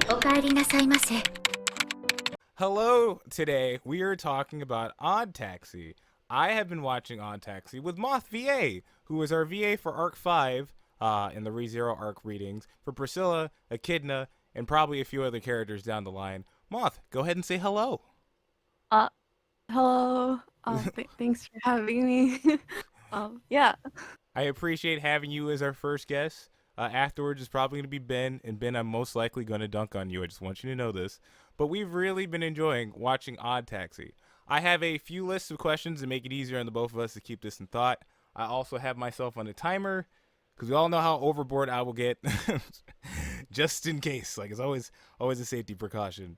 おかえりなさいませ。 Hello, today we are talking about Oddtaxi. I have been watching Oddtaxi with MothVa, who is our VA for Arc 5 in the ReZero arc readings, for Priscilla, Echidna, and probably a few other characters down the line. Moth, go ahead and say hello. Uh, hello. Thanks for having me. Yeah. I appreciate having you as our first guest. Afterwards is probably going to be Ben, and Ben, I'm most likely going to dunk on you. I just want you to know this. But we've really been enjoying watching Oddtaxi. I have a few lists of questions to make it easier on the both of us to keep this in thought. I also have myself on a timer because we all know how overboard I will get, just in case. Like it's always a safety precaution.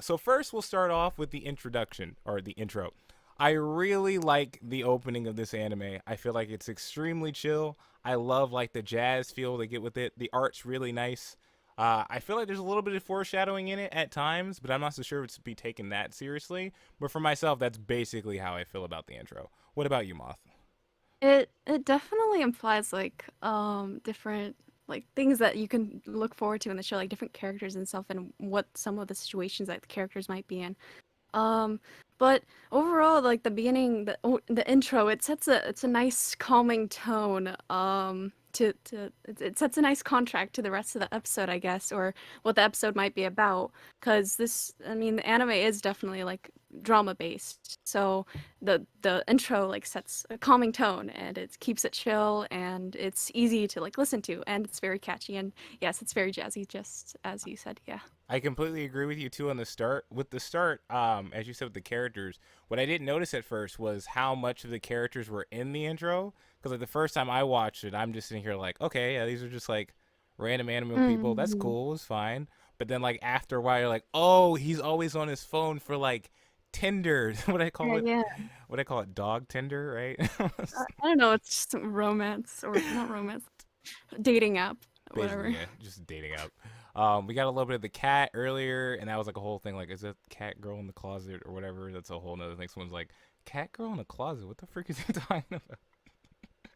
So first, we'll start off with the introduction or the intro. I really like the opening of this anime. I feel like it's extremely chill. I love like the jazz feel they get with it. The art's really nice. I feel like there's a little bit of foreshadowing in it at times, but I'm not so sure it's to be taken that seriously. But for myself, that's basically how I feel about the intro. What about you, Moth? It definitely implies like different like things that you can look forward to in the show, like different characters and stuff, and what some of the situations that the characters might be in. Um, but overall, like the beginning, the intro, it's a nice calming tone. It sets a nice contract to the rest of the episode, I guess, or what the episode might be about. Because I mean, the anime is definitely like drama based, so the intro like sets a calming tone, and it keeps it chill, and it's easy to like listen to, and it's very catchy, and yes, it's very jazzy, just as you said, yeah. I completely agree with you too on the start. With the start, as you said with the characters, what I didn't notice at first was how much of the characters were in the intro. Because like the first time I watched it, I'm just sitting here like, okay, yeah, these are just like random animal people. That's Mhm. cool. It's fine. But then like after a while, you're like, oh, he's always on his phone for like Tinder. What I call Yeah, it? yeah. What I call it? Dog Tinder, right? I don't know, it's just romance or not romance, dating app, Basically, whatever. yeah, just a dating app. We got a little bit of the cat earlier, and that was like a whole thing. Like, is that cat girl in the closet or whatever? That's a whole nother thing. Someone's like, cat girl in the closet. What the frick is he talking about?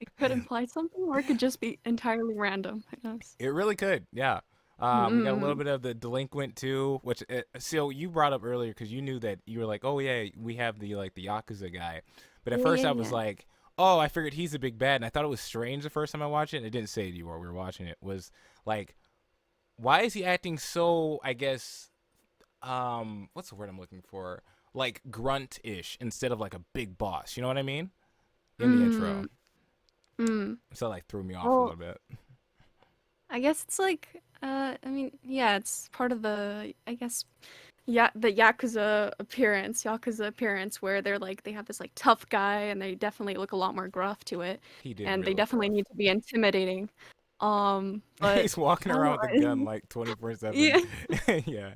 It could imply something, or it could just be entirely random, I guess. It really could, yeah. We got a little Mm-mm. bit of the delinquent too, which so you brought up earlier because you knew that you were like, oh yeah, we have the like the yakuza guy, but at Yeah, first yeah, I was yeah. like, oh, I figured he's a big bad, and I thought it was strange the first time I watched it. And it didn't say to you while we were watching it was like, why is he acting so? I guess what's the word I'm looking for? Like grunt-ish instead of like a big boss. You know what I mean? In the intro, Mm, mm. so that like threw me off a Well, little bit. I guess it's like, I mean, yeah, it's part of the, I guess, yeah, the Yakuza appearance, where they're like, they have this like tough guy, and they definitely look a lot more gruff to it, He did and really they look definitely rough. need to be intimidating. But He's walking I don't around know. with a gun like 24/7. Yeah. Yeah.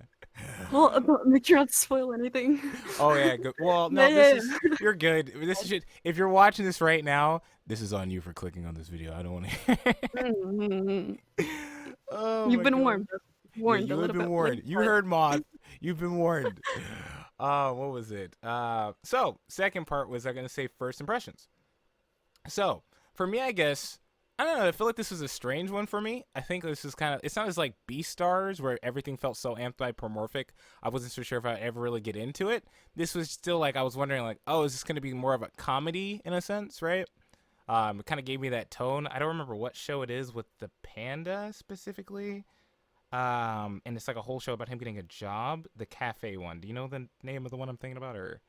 Well, don't make sure not to spoil anything. Oh yeah. Good. Well, Yeah, no. This yeah, is you're good. This should. If you're watching this right now, this is on you for clicking on this video. I don't want to. yeah. Mm. Oh You've my been god. warned. Yeah, Warned a you have little been bit late, warned. You but heard Moth. You've been warned. What was it? So second part was I'm gonna say first impressions. So for me, I guess I don't know. I feel like this was a strange one for me. I think this is kind of it's not as like B stars where everything felt so anthropomorphic. I wasn't so sure if I'd ever really get into it. This was still like I was wondering like, oh, is this going to be more of a comedy in a sense, right? It kind of gave me that tone. I don't remember what show it is with the panda specifically. And it's like a whole show about him getting a job. The cafe one. Do you know the name of the one I'm thinking about, or?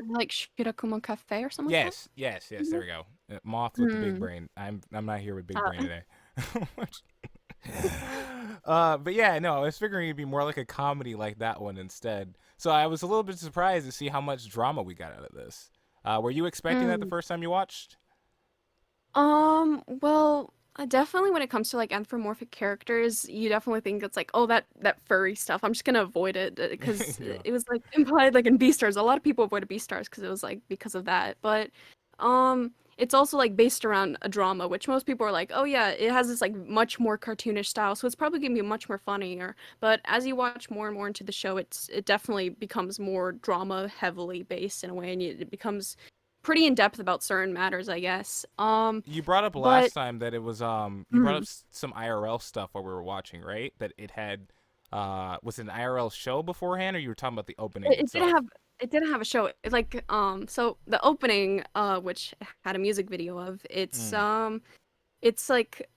like Shirakumo Cafe or something like that? Yes, yes, yes. There Mhm. we go. Moth with the big Mm. brain. I'm not here with big brain Uh, today. But yeah, no, I was figuring it'd be more like a comedy like that one instead. So I was a little bit surprised to see how much drama we got out of this. Were you expecting that the mm. first time you watched? Well, definitely when it comes to like anthropomorphic characters, you definitely think it's like, oh, that furry stuff. I'm just gonna avoid it because Yeah. it was like implied like in Beastars. A lot of people avoided Beastars because it was like because of that. But it's also like based around a drama, which most people are like, oh yeah, it has this like much more cartoonish style, so it's probably gonna be much more funnier. But as you watch more and more into the show, it definitely becomes more drama heavily based in a way, and it becomes pretty in depth about certain matters, I guess. You brought up But last time that it was you brought up mm, some IRL stuff while we were watching, right? That it had was it an IRL show beforehand, or you were talking about the opening It didn't itself? have it didn't have a show. It, like so the opening which had a music video of Mm. it's like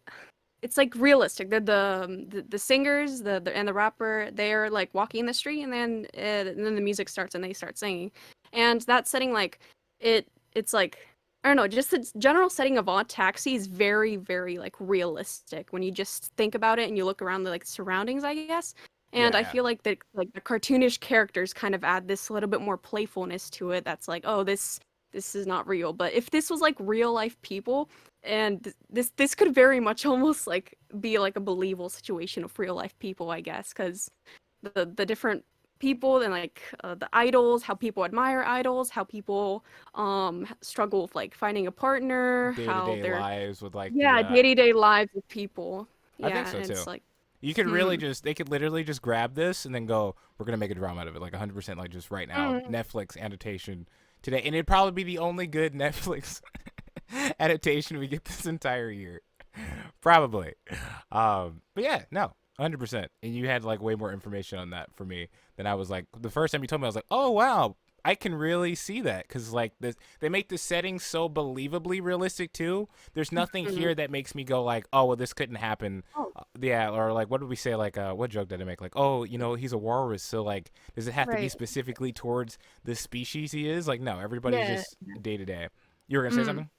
it's like realistic. The singers, and the rapper, they're like walking in the street, and then the music starts and they start singing, and that setting like it's like I don't know, just the general setting of Odd Taxi is very very like realistic when you just think about it and you look around the like surroundings, I guess. And Yeah, I yeah. feel like the cartoonish characters kind of add this little bit more playfulness to it. That's like, oh, this is not real. But if this was like real life people, and this could very much almost like be like a believable situation of real life people, I guess, because the different people and like the idols, how people admire idols, how people struggle with like finding a partner, Day to how day they're lives with like the yeah, day-to-day lives of people. I think Yeah, so and too. it's like You could really hmm. just they could literally just grab this and then go, we're gonna make a drama out of it, like 100%, like just right now. Mm. Netflix adaptation today, and it'd probably be the only good Netflix adaptation we get this entire year, probably. But yeah, no, 100%. And you had like way more information on that for me than I was like the first time you told me. I was like, oh wow, I can really see that because like this, they make the setting so believably realistic too. There's nothing Mhm. here that makes me go like, oh well, this couldn't happen. Oh, Yeah, or like what did we say? Like, what joke did I make? Like, oh, he's a walrus, so like, does it have to be right. specifically towards the species he is? Like, no, everybody's Yeah. just day to day. You were gonna say Mm. something?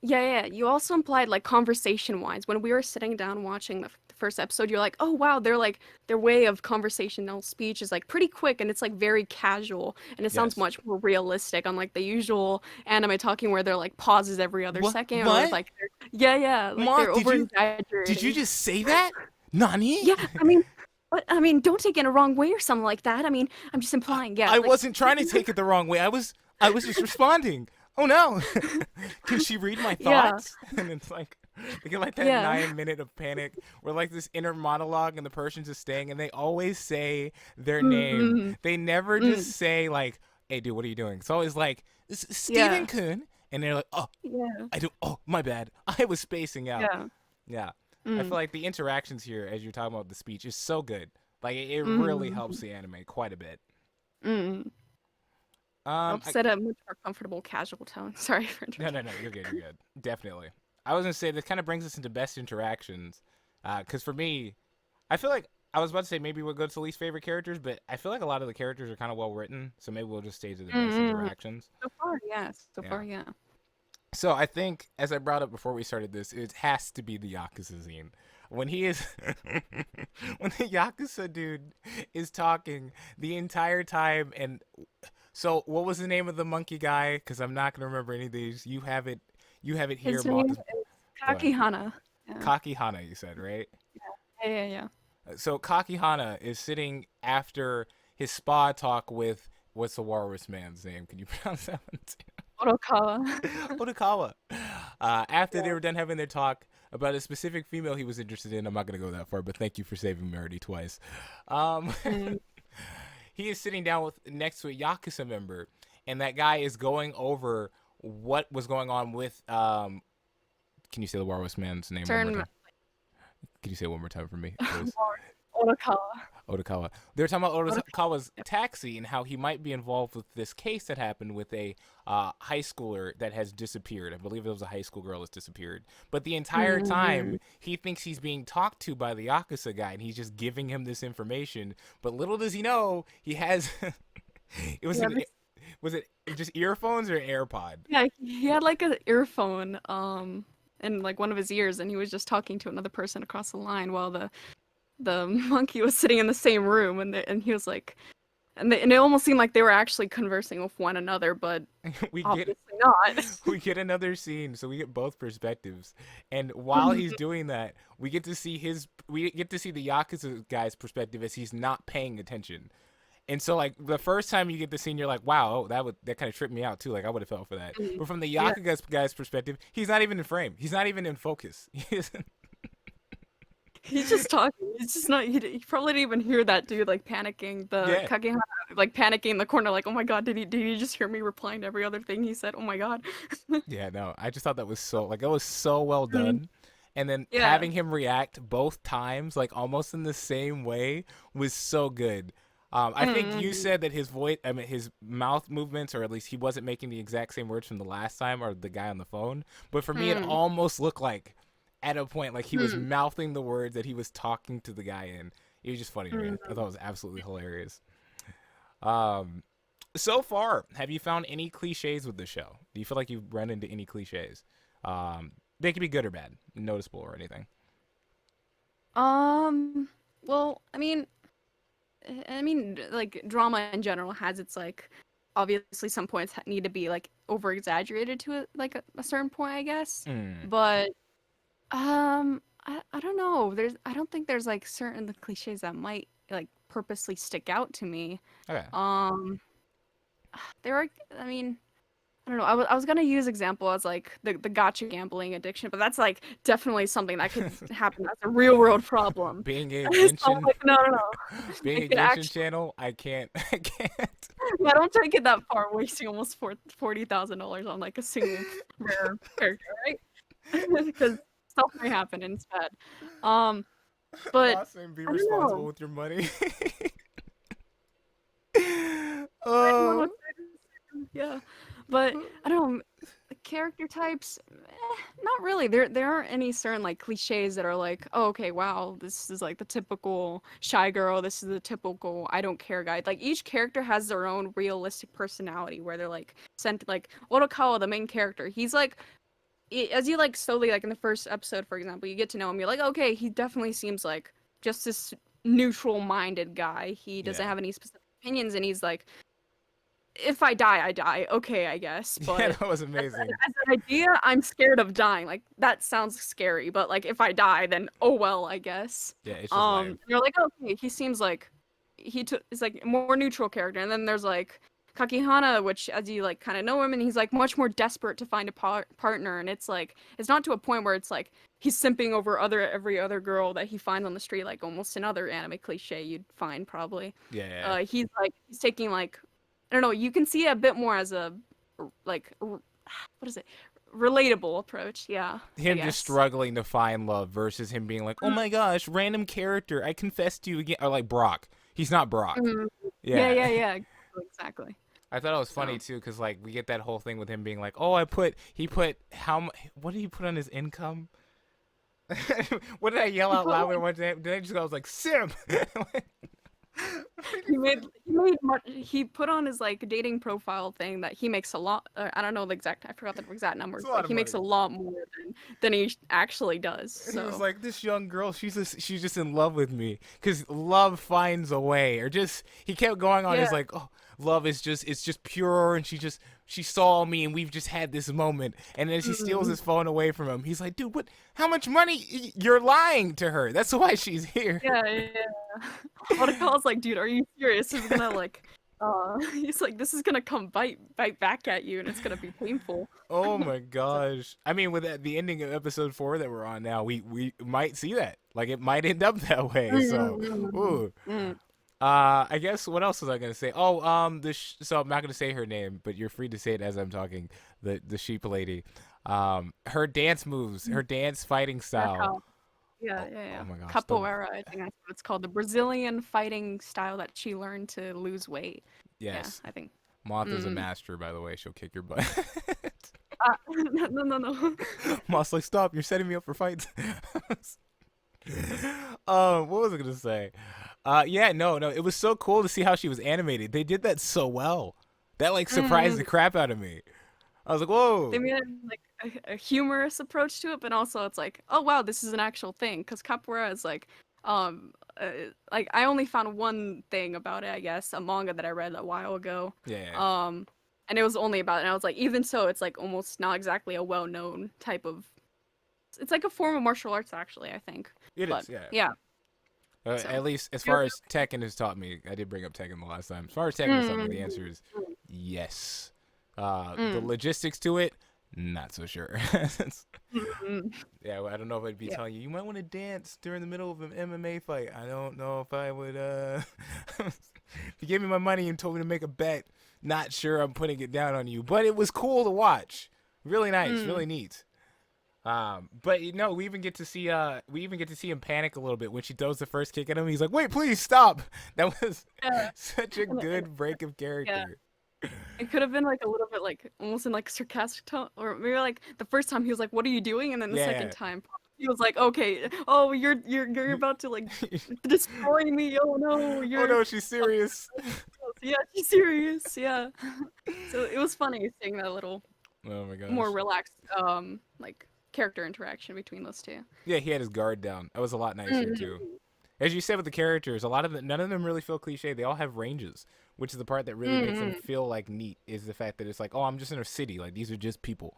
Yeah. You also implied like conversation-wise when we were sitting down watching the first episode, you're like, "Oh wow, they're like their way of conversational speech is like pretty quick and it's like very casual and it sounds Yes. much more realistic unlike the usual anime talking where they're like pauses every other What? second or What? like yeah, like they're Moth, over did you exaggerating." just say that? Nani? Yeah, I mean, but I mean, don't take it in a wrong way or something like that. I mean, I'm just I, implying, yeah, I like wasn't trying to take it the wrong way. I was just responding. Oh no. Can she read my yeah, thoughts? And it's like they get like that yeah. 9 minute of panic where like this inner monologue and the person's just staying and they always say their name. Mm, They never just mm, say like, hey dude, what are you doing? It's always like, this is Stephen yeah, Kuhn, and they're like, oh, yeah, I do my bad. I was spacing out. yeah. Yeah. I Mm, feel like the interactions here as you're talking about the speech is so good. Like it really helps mm, the anime quite a bit. mm. Um, Helps I, set a much more comfortable, casual tone. Sorry for no, interrupting. no, no, you're good, you're good. Definitely. I was gonna say this kind of brings us into best interactions, because for me, I feel like I was about to say maybe we'll go to least favorite characters, but I feel like a lot of the characters are kind of well written, so maybe we'll just stay to the best Mm, interactions. so far, yes. So Yeah. far, yeah. So I think, as I brought up before we started this, it has to be the Yakuza scene. When he is, when the Yakuza dude is talking the entire time, and so what was the name of the monkey guy? Because I'm not gonna remember any of these. You have it here. His Moth name is is go ahead. Kakihana. Yeah. Kakihana, you said, right? Yeah. So Kakihana is sitting after his spa talk with what's the walrus man's name? Can you pronounce that one? Orokawa. Otokawa. After they Yeah. were done having their talk about a specific female he was interested in, I'm not gonna go that far, but thank you for saving me already twice. Um, Mm. he is sitting down with next to a Yakuza member, and that guy is going over what was going on with. Can you say the walrus man's name one more Turn time? Can you say it one more time for me, please? Orokawa. Otokawa. They were talking about Orokawa. Otokawa's taxi and how he might be involved with this case that happened with a high schooler that has disappeared. I believe it was a high school girl that's disappeared. But the entire Mm-hmm. time, he thinks he's being talked to by the Yakuza guy, and he's just giving him this information. But little does he know, he has. it was Yeah, an. Was it just earphones or an AirPod? yeah, he had like an earphone in like one of his ears and he was just talking to another person across the line while the monkey was sitting in the same room and he was like and it almost seemed like they were actually conversing with one another, but we get obviously not. we get another scene, so we get both perspectives. And while he's doing that, we get to see the Yakuza guy's perspective as he's not paying attention. And so like the first time you get the scene, you're like, wow, oh, that kind of tripped me out too. Like I would have felt for that. Mhm. But from the Yeah, Yakuza guy's perspective, he's not even in frame. He's not even in focus. he's just talking. He's just not. He probably didn't even hear that dude like panicking. The Yeah. Kakehana like panicking in the corner, like, oh my god, did he just hear me replying to every other thing he said? Oh my god. Yeah, no. I just thought that was so like it was so well Mm, done. and then Yeah. having him react both times, like almost in the same way, was so good. I think you said that his mouth movements, or at least he wasn't making the exact same words from the last time or the guy on the phone. But for me, it almost looked like at a point like he was mouthing the words that he was talking to the guy in. It was just funny to me. I thought it was absolutely hilarious. So far, have you found any cliches with the show? Do you feel like you've run into any cliches? They could be good or bad, noticeable or anything. Well, like drama in general has its like obviously some points need to be like over exaggerated to a certain point, I guess. But I don't know. I don't think there's like certain cliches that might like purposely stick out to me. Okay. There are, I mean, I don't know. I was gonna use example as like the gotcha gambling addiction, but that's like definitely something that could happen. That's a real world problem. Being a So, Genshin, like, no. being a It could Genshin channel, I can't. Yeah, don't take it that far, wasting almost $40,000 on like a single rare character, right? Because stuff may happen and it's bad. But Awesome, be I don't responsible know. with your money. I don't know Oh. what Yeah, but I don't know. Character types, not really. There aren't any certain like cliches that are like, oh, okay, wow, this is like the typical shy girl. This is the typical I don't care guy. Like each character has their own realistic personality where they're like sent like Otokawa, the main character. He's like as you like slowly like in the first episode, for example, you get to know him. You're like, okay, he definitely seems like just this neutral-minded guy. He doesn't Yeah. have any specific opinions, and he's like, if I die, I die. Okay, I guess. But Yeah, that was amazing. as an idea, I'm scared of dying. Like that sounds scary, but like if I die, then oh well, I guess. Yeah, it's just life. You're like, okay, he seems like is like a more neutral character, and then there's like Kakihana, which as you like kind of know him, and he's like much more desperate to find a partner, and it's like it's not to a point where it's like he's simping over every other girl that he finds on the street, like almost another anime cliche you'd find probably. Yeah. He's taking like I don't know, you can see it a bit more as a like what is it? Relatable approach, yeah. Him just struggling to find love versus him being like, oh my gosh, random character, I confessed to you again. Or like Brock. He's not Brock. Yeah. Exactly. I thought it was funny too, because like we get that whole thing with him being like, oh, what did he put on his income? What did I yell out loud one day? Did I just go, I was like, Sim? He put on his like dating profile thing that he makes a lot. I don't know the exact. I forgot the exact numbers. But he makes a lot more than he actually does. So. He was like, this young girl, she's just in love with me, because love finds a way, or just he kept going on. He's like, oh, love is just pure, and she saw me, and we've just had this moment, and then she steals his phone away from him. He's like, dude, what? How much money? You're lying to her. That's why she's here. Yeah. Otakaw's like, dude, are you serious? It's gonna like, he's like, this is gonna come bite back at you, and it's gonna be painful. Oh my gosh! I mean, with the ending of episode 4 that we're on now, we might see that. Like, it might end up that way. So, ooh. I guess what else was I gonna say? Oh, so I'm not gonna say her name, but you're free to say it as I'm talking. The sheep lady, her dance moves, her dance fighting style. Yeah. Oh my gosh. Capoeira, I think that's what it's called. The Brazilian fighting style that she learned to lose weight. Yes. Yeah, I think. MothVa's a master, by the way. She'll kick your butt. No. Moth's like, stop! You're setting me up for fights. What was I gonna say? Yeah, no, it was so cool to see how she was animated. They did that so well. That like surprised the crap out of me. I was like, whoa. They made like a humorous approach to it, but also it's like, oh wow, this is an actual thing. Because capoeira is like I only found one thing about it, I guess, a manga that I read a while ago. Yeah. And it was only about it. And I was like, even so, it's like almost not exactly a well-known type of. It's like a form of martial arts, actually. I think. It is, yeah. Yeah. So, at least as far as Tekken has taught me, I did bring up Tekken the last time. As far as Tekken has taught me, the answer is yes. The logistics to it, not so sure. Yeah, I don't know if I'd be telling you, you might want to dance during the middle of an MMA fight. I don't know if I would, if you gave me my money and told me to make a bet, not sure I'm putting it down on you. But it was cool to watch. Really nice, really neat. But you know, we even get to see him panic a little bit when she throws the first kick at him. He's like, "Wait, please stop!" That was Yeah, such a and good break of yeah. character. It could have been like a little bit like almost in like sarcastic tone, or maybe like the first time he was like, "What are you doing?" And then the second Yeah. time he was like, "Okay, oh, you're about to like destroy me. Oh no, Oh you're no, she's serious. yeah, she's serious. Yeah." So it was funny seeing that little Oh my more gosh. relaxed like character interaction between those two. Yeah, he had his guard down. That was a lot nicer too. Mm-hmm. As you said with the characters, a lot of none of them really feel cliche. They all have ranges, which is the part that really makes them Mm-hmm. feel like neat. Is the fact that it's like, oh, I'm just in a city. Like these are just people.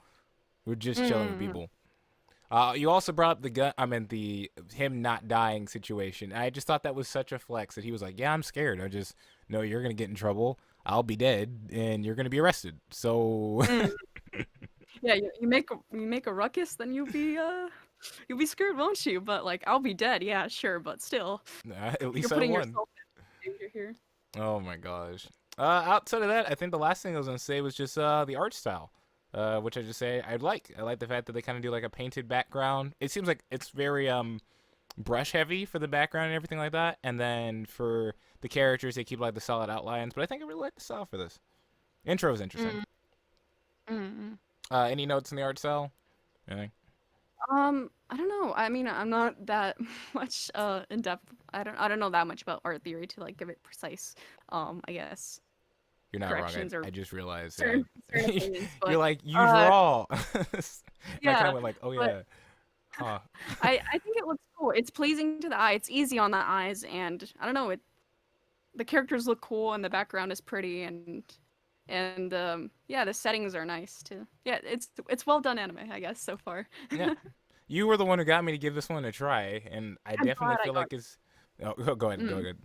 We're just chilling with Mm-hmm. people. You also brought up the gun. I mean, the him not dying situation. I just thought that was such a flex that he was like, "Yeah, I'm scared. I just know you're gonna get in trouble. I'll be dead, and you're gonna be arrested. So Mm. Yeah, you make a ruckus, then you'll be screwed, won't you? But like I'll be dead. Yeah, sure, but still, at you're least I putting won." yourself in danger here. Oh my gosh. Outside of that, I think the last thing I was gonna say was just the art style, which I just say I like. I like the fact that they kind of do like a painted background. It seems like it's very brush heavy for the background and everything like that. And then for the characters, they keep like the solid outlines. But I think I really like the style for this. Intro is interesting. Mm, mm. Any notes in the art style? Anything? I don't know. I mean, I'm not that much in depth. I don't know that much about art theory to like give it precise I guess You're not wrong. corrections or I just realized. certain Yeah. opinions, You're but like use uh raw. And I kind of yeah, went like, oh but yeah, huh. I think it looks cool. It's pleasing to the eye. It's easy on the eyes, and I don't know, the characters look cool and the background is pretty, and yeah, the settings are nice too. Yeah, it's well done anime, I guess, so far. Yeah. You were the one who got me to give this one a try, and I I'm definitely glad I feel got like it's. Oh, go ahead, go mm. ahead.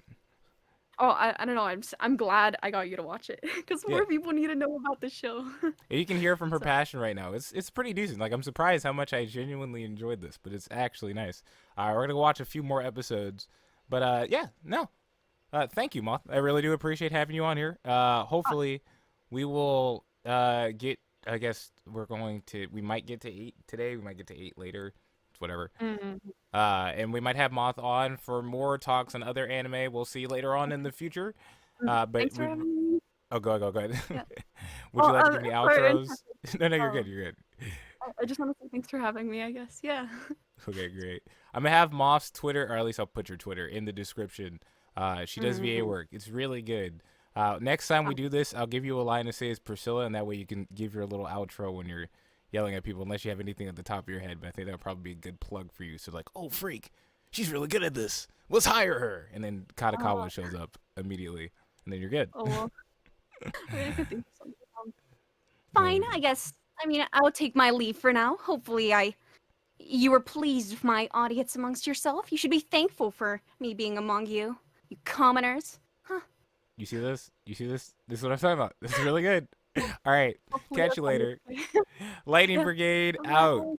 Oh, I don't know. I'm glad I got you to watch it because Yeah, more people need to know about this show. you can hear from her So, passion right now. It's pretty decent. Like I'm surprised how much I genuinely enjoyed this, but it's actually nice. We're gonna watch a few more episodes, but yeah, no. Thank you, Moth. I really do appreciate having you on here. Hopefully, we will get. I guess we're going to. We might get to 8 today. We might get to 8 later. It's whatever. mm, And we might have Moth on for more talks on other anime. We'll see later on in the future. But thanks for we. having me. Oh, go ahead. Yeah. Would you Well, like to give any for outros? No, no, you're good. um, You're good. I just want to say thanks for having me. I guess. Yeah. Okay, great. I'm gonna have Moth's Twitter, or at least I'll put your Twitter in the description. She does VA Mm-hmm. work. It's really good. Next time we do this, I'll give you a line to say as Priscilla, and that way you can give your little outro when you're yelling at people, unless you have anything at the top of your head. But I think that'll probably be a good plug for you. So like, oh freak, she's really good at this. Let's hire her. And then Uh, Katakawa shows up immediately, and then you're good. oh well. I mean, I could think of something. Oh Fine, my I god. guess. I mean, I'll take my leave for now. Hopefully, you were pleased with my audience amongst yourself. You should be thankful for me being among you, you commoners. Huh. You see this? You see this? This is what I'm talking about. This is really good. All right. Hopefully Catch that's you on later. this. Lightning Yeah. Brigade out. Bye.